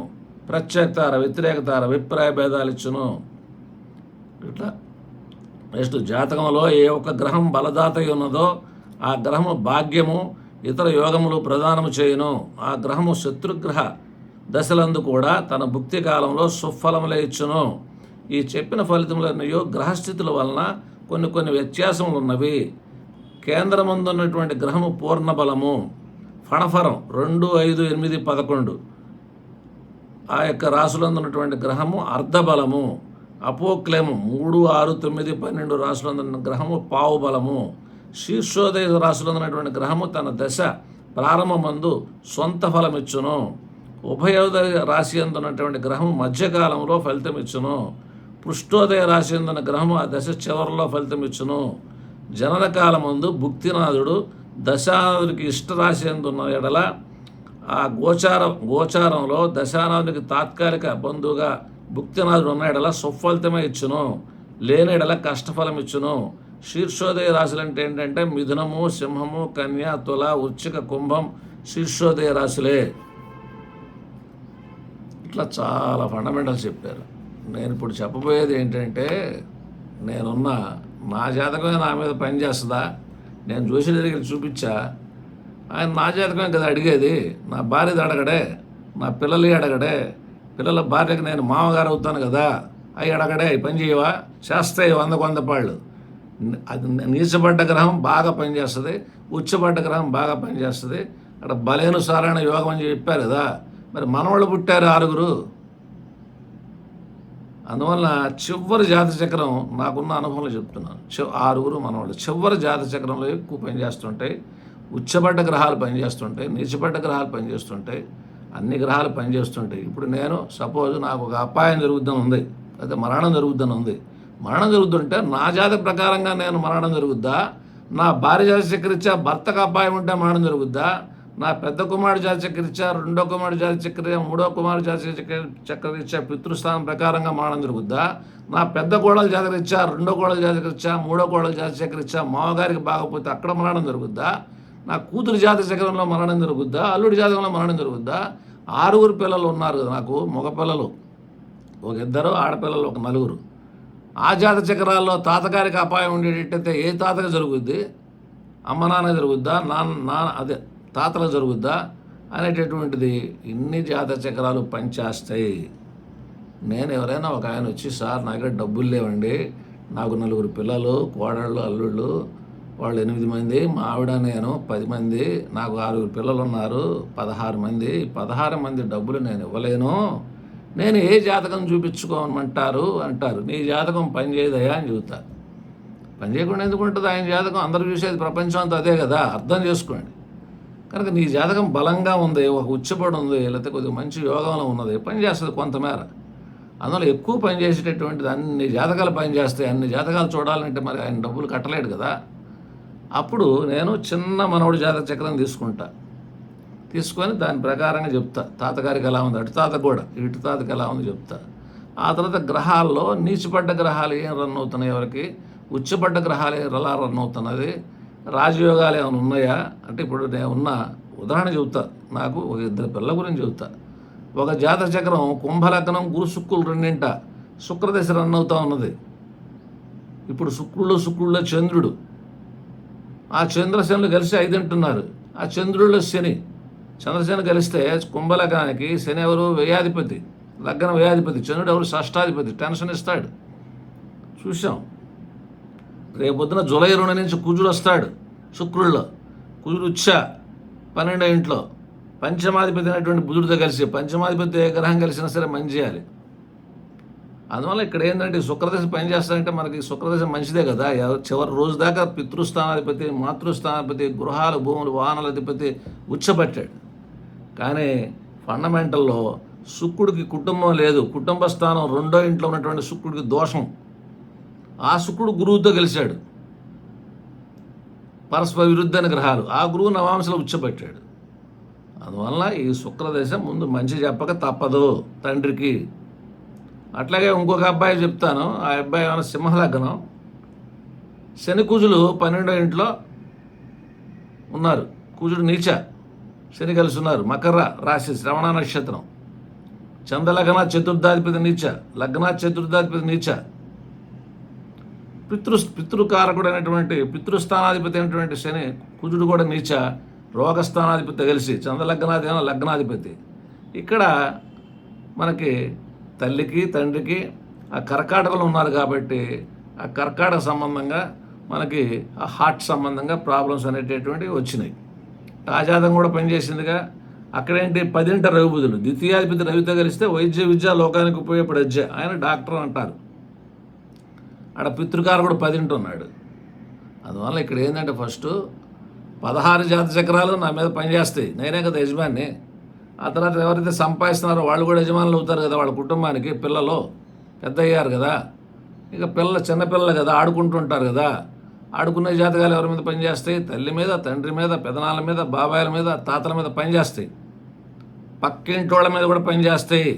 ప్రత్యేక తార, వ్యతిరేక తార, అభిప్రాయ భేదాలు ఇచ్చును. ఇట్లా నెక్స్ట్ జాతకంలో ఏ ఒక్క గ్రహం బలదాత ఉన్నదో ఆ గ్రహము భాగ్యము, ఇతర యోగములు ప్రదానము చేయును. ఆ గ్రహము శత్రుగ్రహ దశలందు కూడా తన భుక్తి కాలంలో సుఫలములే ఇచ్చును. ఈ చెప్పిన ఫలితములన్నయో గ్రహస్థితుల వలన కొన్ని వ్యత్యాసములు ఉన్నవి. కేంద్రమందు ఉన్నటువంటి గ్రహము పూర్ణ బలము, ఫణఫరం 2, 5, 8, 11 ఆ యొక్క రాశులందు ఉన్నటువంటి గ్రహము అర్ధబలము. అపోక్లేము 3, 6, 9, 12 రాశులందు ఉన్న గ్రహము పావు బలము. శీర్షోదయ రాశులందు ఉన్నటువంటి గ్రహము తన దశ ప్రారంభమందు సొంత ఫలమిచ్చును. ఉభయోదయ రాశి అందున్నటువంటి గ్రహము మధ్యకాలంలో ఫలితమిచ్చును. పృష్ఠోదయ రాశి అందున్న గ్రహము ఆ దశ చివరిలో ఫలితమిచ్చును. జనన కాలమందు భుక్తినాథుడు దశానాథుడికి ఇష్టరాశి అందున్న ఎడల ఆ గోచారంలో దశానాథుడికి తాత్కాలిక బంధువుగా భుక్తినాథుడు ఉన్న ఎడల సుఫలితమే ఇచ్చును, లేని ఎడల కష్టఫలం ఇచ్చును. శీర్షోదయ రాశులు అంటే ఏంటంటే మిథునము, సింహము, కన్య, తుల, వృశ్చిక, కుంభం శీర్షోదయ రాశులే. ఇట్లా చాలా ఫండమెంటల్స్ చెప్పారు. నేను ఇప్పుడు చెప్పబోయేది ఏంటంటే నేనున్న నా జాతకమే నా మీద పనిచేస్తుందా, నేను జోషి దగ్గరికి చూపించా, ఆయన నా జాతకమే కదా అడిగేది, నా భార్యది అడగడే, నా పిల్లలు అడగడే, పిల్లల భార్యకి నేను మామగారు అవుతాను కదా, అవి అడగడే, పని చేయవా, చేస్తాయి 100 పాళ్ళు. అది నీచబడ్డ గ్రహం బాగా పనిచేస్తుంది, ఉచ్చబడ్డ గ్రహం బాగా పనిచేస్తుంది. అక్కడ బలేనుసారైన యోగం అని చెప్పారు కదా, మరి మనవాళ్ళు పుట్టారు 6. అందువల్ల చివరి జాత చక్రం నాకున్న అనుభవంలో చెప్తున్నాను. 6 మనవాళ్ళు చివరి జాత చక్రంలో ఎక్కువ పనిచేస్తుంటాయి. ఉచ్చబడ్డ గ్రహాలు పనిచేస్తుంటాయి, నీచబడ్డ గ్రహాలు పనిచేస్తుంటాయి, అన్ని గ్రహాలు పనిచేస్తుంటాయి. ఇప్పుడు నేను సపోజ్ నాకు ఒక అపాయం జరుగుద్దని ఉంది, అయితే మరణం జరుగుద్దని ఉంది. మరణం జరుగుతుంటే నా జాతక ప్రకారంగా నేను మరణం జరుగుద్దా, నా భార్య జాతి చక్రీత్యా భర్తకు అపాయం ఉంటే మరణం జరుగుద్దా, నా పెద్ద కుమారుడు జాతి చక్రీత్యా, 2వ కుమారుడు జాతి చక్రీత్యా, 3వ కుమారుడు జాతి చక్రీత్యా పితృస్థానం ప్రకారంగా మరణం జరుగుద్దా, నా పెద్ద కోడలు జాతకరీత్యా, 2వ కోడలు జాతకరీత్యా, 3వ కోడలు జాతి చక్రీత్యా మామగారికి బాగపోతే అక్కడ మరణం జరుగుద్దా, నా కూతురు జాతక చక్రంలో మరణం జరుగుద్దా, అల్లుడి జాతకంలో మరణం జరుగుద్దా. 6 పిల్లలు ఉన్నారు కదా నాకు, మగ పిల్లలు ఒక ఇద్దరు ఆడపిల్లలు, ఒక నలుగురు. ఆ జాత చక్రాల్లో తాతగారికి అపాయం ఉండేటట్టయితే ఏ తాతగా జరుగుద్ది? అమ్మ నాన్న జరుగుద్దా? అదే తాతలకు జరుగుద్దా అనేటటువంటిది ఇన్ని జాత చక్రాలు పనిచేస్తాయి. నేను ఎవరైనా ఒక ఆయన వచ్చి, సార్ నా దగ్గర డబ్బులు లేవండి, నాకు 4 పిల్లలు, కోడళ్ళు, అల్లుళ్ళు, వాళ్ళు 8 మంది, మా ఆవిడ నేను 10 మంది, నాకు 6 పిల్లలు ఉన్నారు, 16 మంది, 16 మంది డబ్బులు నేను ఇవ్వలేను, నేను ఏ జాతకం చూపించుకోమంటారు అంటారు. నీ జాతకం పని చేయదయా అని చెబుతారు. పని చేయకుండా ఎందుకు ఉంటుంది? ఆయన జాతకం అందరూ చూసేది ప్రపంచం అంతా అదే కదా, అర్థం చేసుకోండి. కనుక నీ జాతకం బలంగా ఉంది, ఒక ఉచ్చపడి ఉంది, లేకపోతే కొద్దిగా మంచి యోగంలో ఉన్నది, పని చేస్తుంది కొంతమేర. అందులో ఎక్కువ పని చేసేటటువంటిది అన్ని జాతకాలు పనిచేస్తాయి. అన్ని జాతకాలు చూడాలంటే మరి ఆయన డబ్బులు కట్టలేడు కదా. అప్పుడు నేను చిన్న మనవడి జాతక చక్రం తీసుకొని దాని ప్రకారంగా చెప్తా. తాతగారికి ఎలా ఉంది, అటు తాత కూడా ఇటు తాతకి ఎలా ఉంది చెప్తా. ఆ తర్వాత గ్రహాల్లో నీచిపడ్డ గ్రహాలు ఏం రన్ అవుతున్నాయి, ఎవరికి ఉచ్చపడ్డ గ్రహాలు ఎలా రన్ అవుతున్నది, రాజయోగాలు ఏమైనా ఉన్నాయా అంటే, ఇప్పుడు నేను ఉన్న ఉదాహరణ చెబుతా. నాకు ఒక 2 పిల్లల గురించి చెబుతా. ఒక జాతక చక్రం కుంభలగ్నం, గురు శుక్రులు రెండింట శుక్రదశ రన్ అవుతూ ఉన్నది. ఇప్పుడు శుక్రుల్లో చంద్రుడు, ఆ చంద్రశనులు కలిసి 5 అంటున్నారు. ఆ చంద్రుల్లో శని, చంద్రశని కలిస్తే కుంభలగ్నానికి శని ఎవరు? వ్యయాధిపతి, లగ్నం వ్యయాధిపతి. చంద్రుడు ఎవరు? షష్టాధిపతి, టెన్షన్ ఇస్తాడు. చూసాం. రేపొద్దున జూలై 2 నుంచి కుజుడు వస్తాడు శుక్రుల్లో. కుజుడు ఉచ్చ 12వ ఇంట్లో పంచమాధిపతి అయినటువంటి బుధుడితో కలిసి, పంచమాధిపతి ఏ గ్రహం కలిసినా సరే మంచి చేయాలి. అందువల్ల ఇక్కడ ఏంటంటే శుక్రదశ పని చేస్తారంటే మనకి శుక్రదశ మంచిదే కదా. చివరి రోజు దాకా పితృస్థానాధిపతి, మాతృస్థానాధిపతి, గృహాలు, భూములు, వాహనాల అధిపతి ఉచ్చబట్టాడు. కానీ ఫండమెంటల్లో శుక్రుడికి కుటుంబం లేదు. కుటుంబ స్థానం 2వ ఇంట్లో ఉన్నటువంటి శుక్రుడికి దోషం. ఆ శుక్రుడు గురువుతో కలిశాడు. పరస్పర విరుద్ధమైన గ్రహాలు. ఆ గురువు నవాంశలో ఉచ్చబట్టాడు. అందువల్ల ఈ శుక్రదశ ముందు మంచి చెప్పక తప్పదు తండ్రికి. అట్లాగే ఇంకొక అబ్బాయి చెప్తాను. ఆ అబ్బాయి ఏమైనా సింహలగ్నం, శని కుజులు 12వ ఇంట్లో ఉన్నారు. కుజుడు నీచ, శని కలిసి ఉన్నారు. మకర రాశి, శ్రవణ నక్షత్రం. చంద్రలగ్న చతుర్థాధిపతి నీచ, లగ్న చతుర్థాధిపతి నీచ. పితృకారకుడు అయినటువంటి పితృస్థానాధిపతి అయినటువంటి శని కుజుడు కూడా నీచ. రోగస్థానాధిపతి కలిసి లగ్నాధిపతి. ఇక్కడ మనకి తల్లికి తండ్రికి ఆ కర్కాటకలు ఉన్నారు కాబట్టి ఆ కర్కాటక సంబంధంగా మనకి ఆ హార్ట్ సంబంధంగా ప్రాబ్లమ్స్ అనేటటువంటివి వచ్చినాయి. రాజాదం కూడా పనిచేసిందిగా. అక్కడేంటి 10ంట రవి బుధులు, ద్వితీయాధిపతి రవితో కలిస్తే వైద్య విద్య లోకానికి ఉపయోగపడే ఆయన డాక్టర్ అంటారు. ఆడ పితృకారకుడు 10ంట ఉన్నాడు. అందువల్ల ఇక్కడ ఏంటంటే ఫస్ట్ 16 జాత చక్రాలు నా మీద పనిచేస్తాయి. నేనే కదా యజమాని. ఆ తర్వాత ఎవరైతే సంపాదిస్తున్నారో వాళ్ళు కూడా యజమానులు అవుతారు కదా. వాళ్ళ కుటుంబానికి పిల్లలు పెద్ద అయ్యారు కదా. ఇక చిన్నపిల్లలు కదా, ఆడుకుంటుంటారు కదా. ఆడుకునే జాతకాలు ఎవరి మీద పనిచేస్తాయి? తల్లి మీద, తండ్రి మీద, పెదనాళ్ళ మీద, బాబాయిల మీద, తాతల మీద పనిచేస్తాయి. పక్కింటోళ్ళ మీద కూడా పనిచేస్తాయి.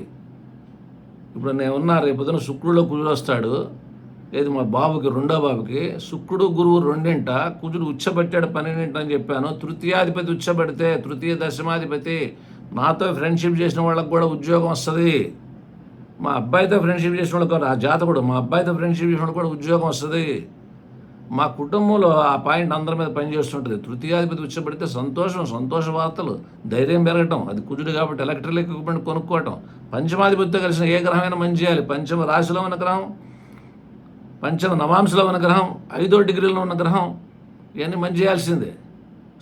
ఇప్పుడు నేనున్నా, రేపొద్దున శుక్రుడిలో కుజుడు వస్తాడు. ఏది మా బాబుకి, 2వ బాబుకి శుక్రుడు గురువు 2ంట, కుజుడు ఉచ్చబట్టాడు 12ంట అని చెప్పాను. తృతీయాధిపతి ఉచ్చబడితే, తృతీయ దశమాధిపతి, నాతో ఫ్రెండ్షిప్ చేసిన వాళ్ళకి కూడా ఉద్యోగం వస్తుంది. మా అబ్బాయితో ఫ్రెండ్షిప్ చేసిన వాళ్ళకి, ఆ జాతకుడు మా అబ్బాయితో ఫ్రెండ్షిప్ చేసిన వాళ్ళకి కూడా ఉద్యోగం వస్తుంది. మా కుటుంబంలో ఆ పాయింట్ అందరి మీద పనిచేస్తుంటుంది. తృతీయాధిపతి ఉచ్చబడితే సంతోష వార్తలు, ధైర్యం పెరగటం. అది కుజుడు కాబట్టి ఎలక్ట్రికల్ ఎక్విప్మెంట్ కొనుక్కోవటం. పంచమాధిపతితో కలిసిన ఏ గ్రహమైనా మంచి చేయాలి. పంచమ రాశిలో ఉన్న గ్రహం, పంచమ నవాంశలో ఉన్న గ్రహం, 5వ డిగ్రీలో ఉన్న గ్రహం, ఇవన్నీ మంచి చేయాల్సిందే.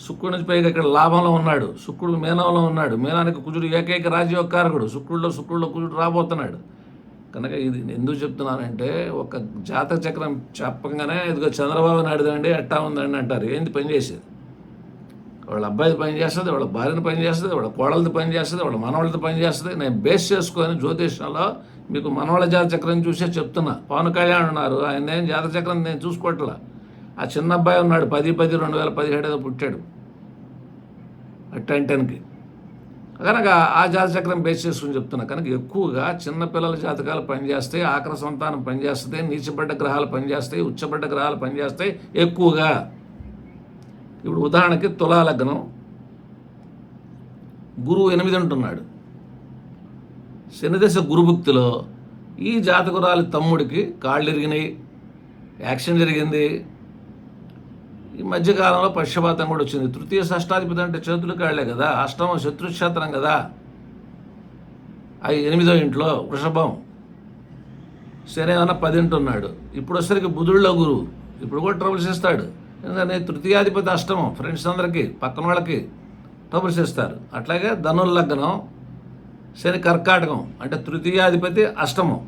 శుక్రుడి నుంచి పైగా ఇక్కడ లాభంలో ఉన్నాడు. శుక్రుడు మీనంలో ఉన్నాడు. మీనానికి కుజుడు ఏకైక రాజ్యోకారకుడు. శుక్రుడిలో కుజుడు రాబోతున్నాడు. కనుక ఇది ఎందుకు చెప్తున్నానంటే, ఒక జాతక చక్రం చెప్పగానే ఇదిగో చంద్రబాబు నాయుడుదండి ఎట్టా ఉందండి అంటారు. ఏంది పని చేసేది? వాళ్ళ అబ్బాయిది పని చేస్తుంది, వాళ్ళ భార్యను పని చేస్తుంది, వాళ్ళ కోడలది పని చేస్తుంది, వాళ్ళ మనవాళ్ళది పని చేస్తుంది. నేను బేస్ చేసుకొని జ్యోతిష్యంలో మీకు మనవాళ్ళ జాతక చక్రం చూసే చెప్తున్నా. పవన్ కళ్యాణ్ ఉన్నారు, ఆయన ఏం జాతక చక్రం నేను చూసుకోవట్లా. ఆ చిన్న అబ్బాయి ఉన్నాడు, 10/10/2017 పుట్టాడు 10/10కి. కనుక ఆ జాతక చక్రం బేస్ చేసుకుని చెప్తున్నా. కనుక ఎక్కువగా చిన్నపిల్లల జాతకాలు పనిచేస్తాయి, ఆఖరి సంతానం పనిచేస్తాయి, నీచబడ్డ గ్రహాలు పనిచేస్తాయి, ఉచ్చబడ్డ గ్రహాలు పనిచేస్తాయి ఎక్కువగా. ఇప్పుడు ఉదాహరణకి తులా లగ్నం, గురువు 8 ఉంటున్నాడు. శనిదశ గురుభుక్తిలో ఈ జాతకురాలి తమ్ముడికి కాళ్ళు ఇరిగినాయి, యాక్సిడెంట్ జరిగింది. ఈ మధ్యకాలంలో పక్షపాతం కూడా వచ్చింది. తృతీయ షష్టాధిపతి అంటే చేతులు కాళ్లే కదా, అష్టమం శత్రుక్షేత్రం కదా. 8వ ఇంట్లో వృషభం, శని ఏమన్నా 10 ఉన్నాడు. ఇప్పుడు వచ్చేసరికి బుధుడిలో గురువు, ఇప్పుడు కూడా ట్రబుల్స్ ఇస్తాడు. ఎందుకంటే తృతీయాధిపతి అష్టమం, ఫ్రెండ్స్ అందరికీ పక్కన వాళ్ళకి ట్రబుల్స్ ఇస్తారు. అట్లాగే ధనుర్లగ్నం, శని కర్కాటకం అంటే తృతీయాధిపతి అష్టమం.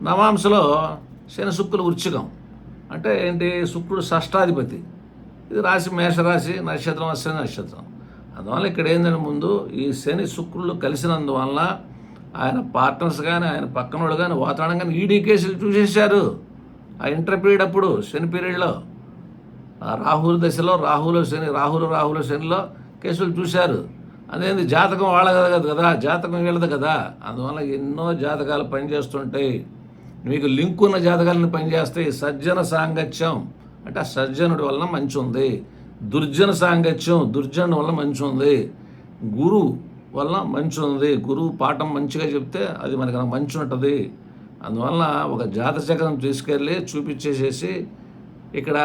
నవాంశలో శని శుక్రులు వృశ్చికం అంటే ఏంటి, శుక్రుడు షష్టాధిపతి. ఇది రాశి మేషరాశి, నక్షత్రం శని నక్షత్రం. అందువల్ల ఇక్కడ ఏంటంటే ముందు ఈ శని శుక్రులు కలిసినందువల్ల ఆయన పార్ట్నర్స్ కానీ ఆయన పక్కన వాళ్ళు కానీ వాతావరణం కానీ ఈడీ కేసులు చూసేశారు. ఆ ఇంటర్ పీరియడ్ అప్పుడు శని పీరియడ్లో రాహుల్ దశలో రాహుల శనిలో కేసులు చూశారు. అదేంది జాతకం వాళ్ళది కదా, జాతకం వీళ్ళది కదా. అందువల్ల ఎన్నో జాతకాలు పనిచేస్తుంటాయి. మీకు లింక్ ఉన్న జాతకాలను పనిచేస్తాయి. సజ్జన సాంగత్యం అంటే ఆ సజ్జనుడి వలన మంచి ఉంది, దుర్జన సాంగత్యం దుర్జనుడి వలన మంచి ఉంది, గురువు వలన మంచి ఉంది. గురువు పాఠం మంచిగా చెప్తే అది మనకు మంచి ఉంటుంది. అందువలన ఒక జాతచక్రం తీసుకెళ్ళి చూపించేసేసి ఇక్కడ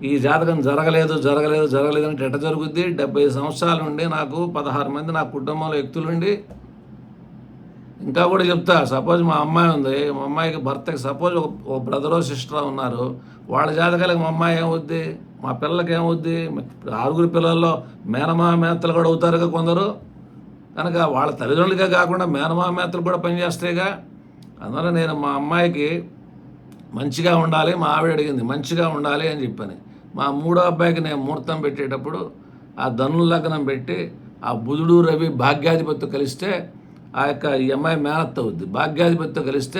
ఈ జాతకం జరగలేదు అంటే ఎట్ట జరుగుద్ది. 70 సంవత్సరాల నుండి నాకు 16 మంది నా కుటుంబంలో వ్యక్తులుండి ఇంకా కూడా చెప్తా. సపోజ్ మా అమ్మాయి ఉంది, మా అమ్మాయికి భర్తకి సపోజ్ ఒక బ్రదరో సిస్టరో ఉన్నారు, వాళ్ళ జాతకాలకు మా అమ్మాయి ఏమవుద్ది, మా పిల్లలకి ఏమవుద్ది. 6 పిల్లల్లో మేనమామేత్తలు కూడా అవుతారుగా కొందరు. కనుక వాళ్ళ తల్లిదండ్రులుగా కాకుండా మేనమామేత్తలు కూడా పనిచేస్తాయిగా. అందువల్ల నేను మా అమ్మాయికి మంచిగా ఉండాలి, మా ఆవిడ అడిగింది మంచిగా ఉండాలి అని చెప్పని. మా 3వ అబ్బాయికి నేను ముహూర్తం పెట్టేటప్పుడు ఆ ధనుర్లగ్నం పెట్టి ఆ బుధుడు రవి భాగ్యాధిపతితో కలిస్తే ఆ యొక్క ఈ అమ్మాయి మేనత్త అవుద్ది. భాగ్యాధిపతితో కలిస్తే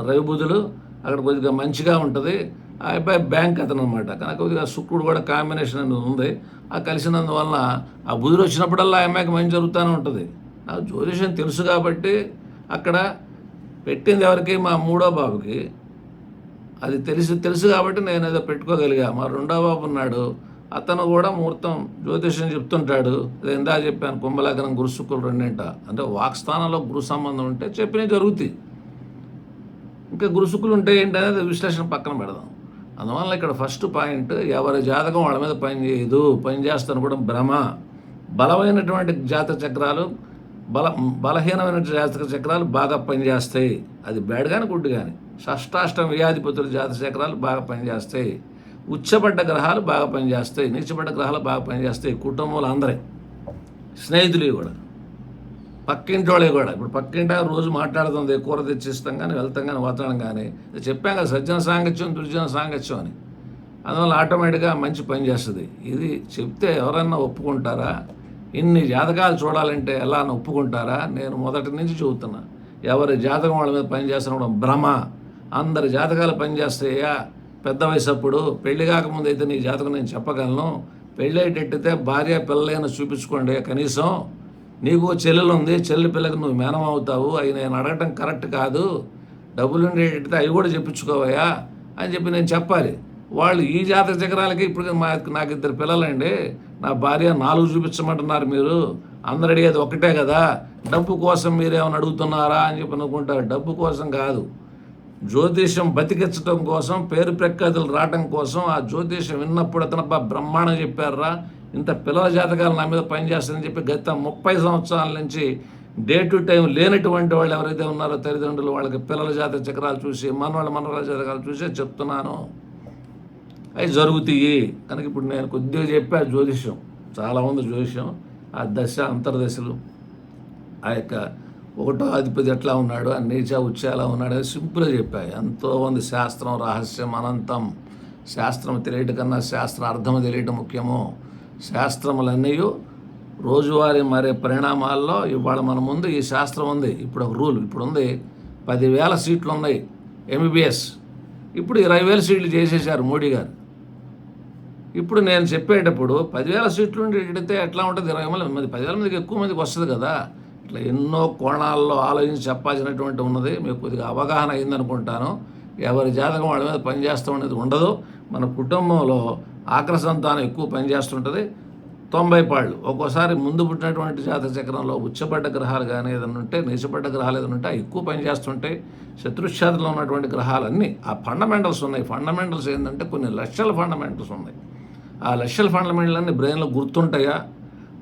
రవి బుధులు అక్కడ కొద్దిగా మంచిగా ఉంటుంది. ఆ అబ్బాయి బ్యాంక్ అతను అనమాట. కనుక కొద్దిగా శుక్రుడు కూడా కాంబినేషన్ అనేది ఉంది. ఆ కలిసినందువలన ఆ బుధుడు వచ్చినప్పుడల్లా ఆ అమ్మాయికి మంచి జరుగుతూనే ఉంటుంది. నాకు జ్యోతిషం తెలుసు కాబట్టి అక్కడ పెట్టింది ఎవరికి, మా 3వ బాబుకి. అది తెలుసు కాబట్టి నేను ఏదో పెట్టుకోగలిగా. మా 2వ బాబు ఉన్నాడు, అతను కూడా ముహూర్తం జ్యోతిష్యం చెప్తుంటాడు. అది ఇందా చెప్పాను, కుంభలగ్నం గురు శుక్రులు రెండింట అంటే వాక్స్థానంలో గురు సంబంధం ఉంటే చెప్పినవి జరుగుతాయి. ఇంకా గురు శుక్రులు ఉంటే ఏంటనేది విశ్లేషణ పక్కన పెడదాం. అందువల్ల ఇక్కడ ఫస్ట్ పాయింట్, ఎవరి జాతకం వాళ్ళ మీద పనిచేస్తాను కూడా భ్రమ. బలమైనటువంటి జాతక చక్రాలు బలహీనమైన జాతక చక్రాలు బాగా పనిచేస్తాయి. అది బ్యాడ్ కానీ గుడ్ కానీ. షష్టాష్టమ వ్యాధిపతుల జాతక చక్రాలు బాగా పనిచేస్తాయి. ఉచ్చబడ్డ గ్రహాలు బాగా పనిచేస్తాయి, నీచబడ్డ గ్రహాలు బాగా పనిచేస్తాయి. కుటుంబంలో అందరే, స్నేహితులు కూడా, పక్కింటి వాళ్ళే కూడా. ఇప్పుడు పక్కింటి రోజు మాట్లాడుతుంది, కూర తెచ్చిస్తాం కానీ వెళ్తాం కానీ వాతావరణం కానీ. చెప్పాం కదా సజ్జన సాంగత్యం దుర్జన సాంగత్యం అని. అందువల్ల ఆటోమేటిక్గా మంచి పని చేస్తుంది. ఇది చెప్తే ఎవరన్నా ఒప్పుకుంటారా? ఇన్ని జాతకాలు చూడాలంటే ఎలా ఒప్పుకుంటారా? నేను మొదటి నుంచి చెబుతున్నా, ఎవరి జాతకం వాళ్ళ మీద పనిచేస్తున్న భ్రమ. అందరి జాతకాలు పనిచేస్తాయా పెద్ద వయసు అప్పుడు. పెళ్లి కాకముందు అయితే నీ జాతకం నేను చెప్పగలను. పెళ్ళి అయ్యేటట్టయితే భార్య పిల్లలైనా చూపించుకోండి కనీసం. నీకు చెల్లెలు ఉంది, చెల్లి పిల్లకి నువ్వు మేనం అవుతావు, అవి నేను అడగటం కరెక్ట్ కాదు. డబ్బులు ఉండేటట్టయితే అవి కూడా చెప్పించుకోవయా అని చెప్పి నేను చెప్పాలి. వాళ్ళు ఈ జాతక చక్రాలకి ఇప్పుడు నాకు 2 పిల్లలండి, నా భార్య 4 చూపించమంటున్నారు. మీరు అందరు అడిగేది ఒకటే కదా, డబ్బు కోసం మీరేమైనా అడుగుతున్నారా అని చెప్పి అనుకుంటారు. డబ్బు కోసం కాదు, జ్యోతిషం బతికించడం కోసం, పేరు ప్రఖ్యాతులు రావడం కోసం. ఆ జ్యోతిషం విన్నప్పుడు అతను బ్రహ్మాండం చెప్పారా, ఇంత పిల్లల జాతకాలు నా మీద పనిచేస్తారని చెప్పి గత 30 సంవత్సరాల నుంచి డే టు టైం లేనటువంటి వాళ్ళు ఎవరైతే ఉన్నారో తల్లిదండ్రులు, వాళ్ళకి పిల్లల జాతక చక్రాలు చూసి మనవాళ్ళ జాతకాలు చూసే చెప్తున్నాను. అవి జరుగుతాయి. కనుక ఇప్పుడు నేను కొద్దిగా చెప్పా జ్యోతిష్యం, చాలా ఉంది జ్యోతిష్యం. ఆ దశ అంతర్దశలు, ఆ యొక్క 1వ అధిపతి ఎట్లా ఉన్నాడు, ఆ నీచ ఉచ్చ ఎలా ఉన్నాడు, అది సింపుల్గా చెప్పా. ఎంతో ఉంది శాస్త్రం, రహస్యం అనంతం. శాస్త్రం తెలియటం కన్నా శాస్త్రం అర్థం తెలియటం ముఖ్యము. శాస్త్రములన్నీ రోజువారీ మారే పరిణామాల్లో ఇవాళ మన ముందు ఈ శాస్త్రం ఉంది. ఇప్పుడు ఒక రూల్ ఇప్పుడు ఉంది, 10,000 సీట్లు ఉన్నాయి ఎంబీబీఎస్. ఇప్పుడు 20,000 సీట్లు చేసేసారు మోడీ గారు. ఇప్పుడు నేను చెప్పేటప్పుడు 10,000 సీట్లు ఎడితే ఎట్లా ఉంటుంది, 20,000 మంది 10,000 మందికి ఎక్కువ మందికి వస్తుంది కదా. ఇట్లా ఎన్నో కోణాల్లో ఆలోచించి చెప్పాల్సినటువంటి ఉన్నది. మీకు కొద్దిగా అవగాహన అయిందనుకుంటాను. ఎవరి జాతకం వాళ్ళ మీద పనిచేస్తూ ఉండేది ఉండదు. మన కుటుంబంలో ఆఖరి సంతానం ఎక్కువ పనిచేస్తుంటుంది. 90 పాళ్ళు. ఒక్కోసారి ముందు పుట్టినటువంటి జాతక చక్రంలో ఉచ్చబడ్డ గ్రహాలు కానీ ఏదైనా ఉంటే, నీచబడ్డ గ్రహాలు ఏదైనా ఉంటే ఎక్కువ పనిచేస్తుంటాయి. శత్రుక్షేత్రంలో ఉన్నటువంటి గ్రహాలన్నీ ఆ ఫండమెంటల్స్ ఉన్నాయి. ఫండమెంటల్స్ ఏంటంటే కొన్ని లక్షల ఫండమెంటల్స్ ఉన్నాయి. ఆ లక్షల ఫండమెంటలన్నీ బ్రెయిన్లో గుర్తుంటాయా,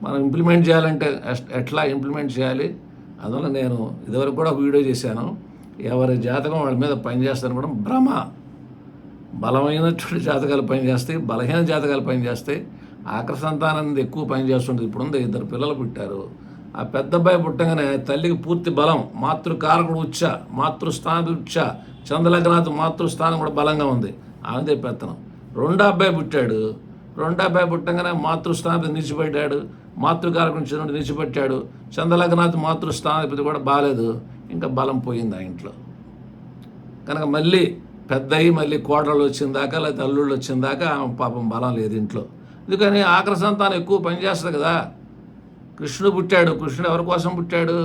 మనం ఇంప్లిమెంట్ చేయాలంటే ఎట్లా ఇంప్లిమెంట్ చేయాలి. అందువల్ల నేను ఇదివరకు కూడా ఒక వీడియో చేశాను. ఎవరి జాతకం వాళ్ళ మీద పనిచేస్తాను కూడా భ్రమ. బలమైనటువంటి జాతకాలు పనిచేస్తాయి, బలహీన జాతకాలు పనిచేస్తాయి. ఆఖరి సంతానాన్ని ఎక్కువ పనిచేస్తుంటుంది. ఇప్పుడుంది 2 పిల్లలు పుట్టారు. ఆ పెద్ద అబ్బాయి పుట్టగానే తల్లికి పూర్తి బలం, మాతృకారకుడు ఉచ్చ, మాతృస్థానం ఉచ్చ, చంద్రలగ్నాథ్ మాతృస్థానం కూడా బలంగా ఉంది. ఆమె తెప్పెత్తనం. రెండో అబ్బాయి పుట్టాడు. రెండో అబ్బాయి పుట్టగానే మాతృస్థానాధిపతి నిలిచిపెట్టాడు, మాతృకారకుడు చంద్రుడు నిలిచిపెట్టాడు. చంద్రలగ్నాథ్ మాతృస్థానాధిపతి కూడా బాగాలేదు, ఇంకా బలం పోయింది ఆ ఇంట్లో. కనుక మళ్ళీ పెద్దయి మళ్ళీ కోడళ్ళు వచ్చిన దాకా లేకపోతే అల్లుళ్ళు వచ్చిన దాకా ఆమె పాపం బలం లేదు ఇంట్లో. అందుకని ఆఖరి సంతానం ఎక్కువ పనిచేస్తుంది కదా. కృష్ణుడు పుట్టాడు. కృష్ణుడు ఎవరి కోసం పుట్టాడు?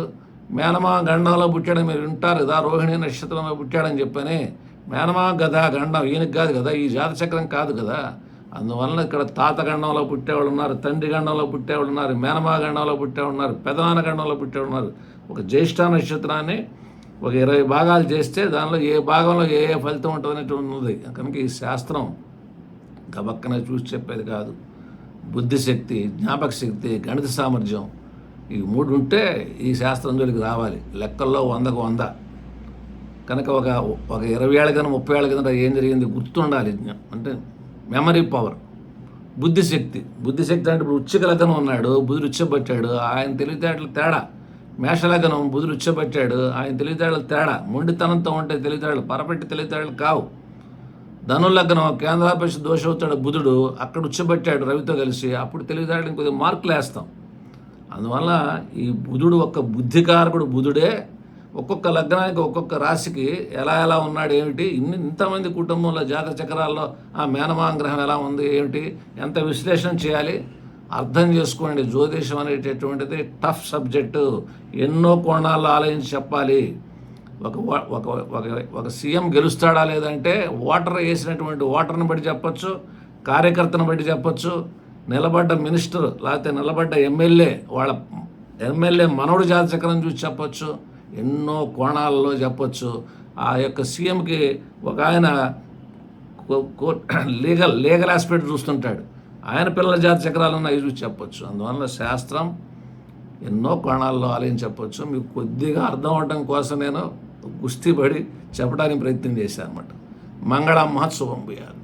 మేనమా గండంలో పుట్టాడని మీరు వింటారు కదా, రోహిణి నక్షత్రంలో పుట్టాడని చెప్పని. మేనమా గదా గండం ఈయనకి కాదు కదా, ఈ జాతచక్రం కాదు కదా. అందువలన ఇక్కడ తాత గండంలో పుట్టేవాళ్ళు ఉన్నారు, తండ్రి గండంలో పుట్టేవాళ్ళు ఉన్నారు, మేనమా గండంలో పుట్టేవాళ్ళు ఉన్నారు, పెదనాన్న గండంలో పుట్టేవాళ్ళు ఉన్నారు. ఒక జ్యేష్ఠ నక్షత్రాన్ని ఒక 20 భాగాలు చేస్తే దానిలో ఏ భాగంలో ఏ ఏ ఫలితం ఉంటుందనేది ఉన్నది. కనుక ఈ శాస్త్రం గబక్కనే చూసి చెప్పేది కాదు. బుద్ధిశక్తి, జ్ఞాపక శక్తి, గణిత సామర్థ్యం, ఈ 3 ఉంటే ఈ శాస్త్రం జోలికి రావాలి. లెక్కల్లో 100కు 100. కనుక ఒక 20 ఏళ్ళ కింద 30 ఏళ్ళ కింద ఏం జరిగింది గుర్తుండాలి. అంటే మెమరీ పవర్. బుద్ధిశక్తి అంటే ఇప్పుడు వృశ్చిక లగ్నం ఉన్నాడు, బుధుడు ఉచ్చబట్టాడు, ఆయన తెలివితేటలు తేడా. మేషలగ్నం బుధుడు ఉచ్చబట్టాడు, ఆయన తెలివితేటలు తేడా. మొండితనంతో ఉంటే తెలివితేటలు, పరపెట్టి తెలివితేటలు కావు. ధనులగ్నం కేంద్రాపేక్ష దోషవుతాడు బుధుడు, అక్కడ ఉచ్చబట్టాడు రవితో కలిసి, అప్పుడు తెలివితేటలు ఇంకొద్దిగా మార్కులు వేస్తాం. అందువల్ల ఈ బుధుడు ఒక్క బుద్ధికారకుడు బుధుడే. ఒక్కొక్క లగ్నానికి ఒక్కొక్క రాశికి ఎలా ఉన్నాడు ఏమిటి, ఇంతమంది కుటుంబంలో జాతక చక్రాల్లో ఆ మేనమామ గ్రహం ఎలా ఉంది ఏమిటి, ఎంత విశ్లేషణ చేయాలి అర్థం చేసుకోండి. జ్యోతిషం అనేటటువంటిది టఫ్ సబ్జెక్టు. ఎన్నో కోణాల్లో ఆలోచించి చెప్పాలి. ఒక సీఎం గెలుస్తాడా లేదంటే ఓటర్ వేసినటువంటి ఓటర్ని బట్టి చెప్పచ్చు, కార్యకర్తను బట్టి చెప్పచ్చు, నిలబడ్డ మినిస్టర్ లేకపోతే నిలబడ్డ వాళ్ళ ఎమ్మెల్యే మనవడు జాతక చక్రం చూసి చెప్పచ్చు. ఎన్నో కోణాలలో చెప్పచ్చు. ఆ యొక్క సీఎంకి ఒక ఆయన లీగల్ ఆస్పెక్ట్ చూస్తుంటాడు, ఆయన పిల్లల జాతి చక్రాలు ఉన్నాయి చూసి చెప్పచ్చు. అందువల్ల శాస్త్రం ఎన్నో కోణాల్లో ఆలోచించి చెప్పచ్చు. మీకు కొద్దిగా అర్థం అవడం కోసం నేను కుస్తీ పడి చెప్పడానికి ప్రయత్నం చేశాను అనమాట. మంగళ మహోత్సవం పోయారు.